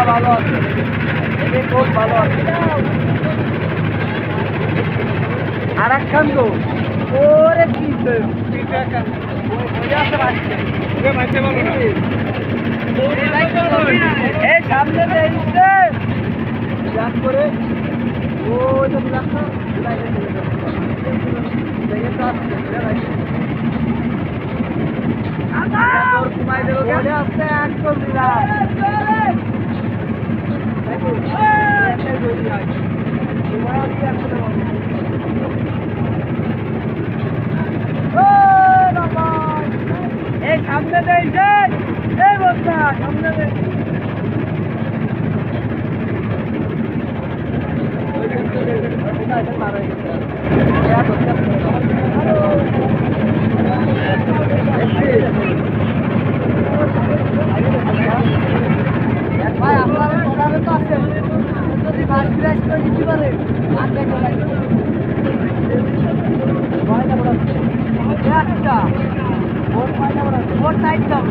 ভালো আছে, খুব ভালো আছে। আর একখান তো ওরে কি এই সামনে করে ওই তো ঘুমাই দেবো আসতে একদম এই সামনে দেয় এই বস্তা সামনে দেয় ভাই আপনারা তোলারে তো আছেন যদি ফার্স্ট ক্রাশ করে দিতে পারে আর দেখো একটা ওর 9 দাও